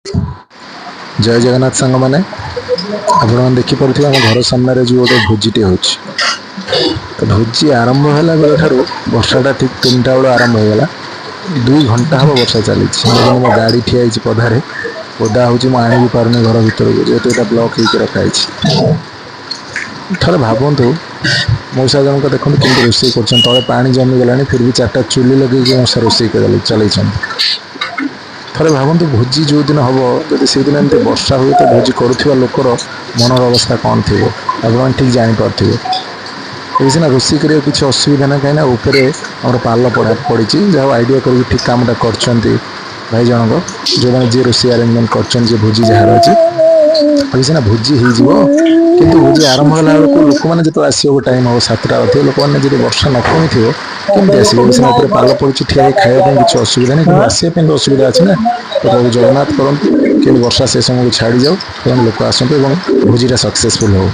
जय जगन्नाथ सांग मैंने आपण देखिपे आम घर सामने जो गोटे भोजीटे हो भोजी आरंभ है बेल ठार वर्षाटा ठीक 3टा बेल आरंभ होगा 2 घंटा हम वर्षा चली मो गाड़ी ठिया पदारे ओदा हूँ आनी भी पार्नी घर भर को जेहतु यहाँ ब्लक हो रखाई थे भावतु मौसा जनक देखते कि रोषे कर तले पा जमीगला फिर भी 4टा चुली लगे मौसा रोषे चल थे भावतु भोजी जो दिन हम जब से दिन एमती वर्षा हुए तो भोजी करुवा लोकर मनर अवस्था कौन थी आप ठीक जापे ये सीना रोषे कर किसी असुविधा ना कहीं उपरे आम पाल पड़ा पड़ी जहाँ आइडिया कर ठीक कामटा कर भाई जनक जो मैंने जी रोषे आरेंजमेंट कर भोजी जहाँ अच्छी सीना भोजी हो किंतु भोजी आरंभ होला बेलू लोक मैंने जो आसो टाइम हम 7टा अधिक लोक मैंने जब वर्षा न कमी थी कमी आसो सीना पाल पड़ी ठिया खाया किसी असुविधा नहीं कि आसपा तो असुविधा अच्छी ना तो प्रभु जगन्नाथ करूँ कि वर्षा से समय छाड़ी जाऊ लोक आसतु भोजीटा सक्सेसफुल हो।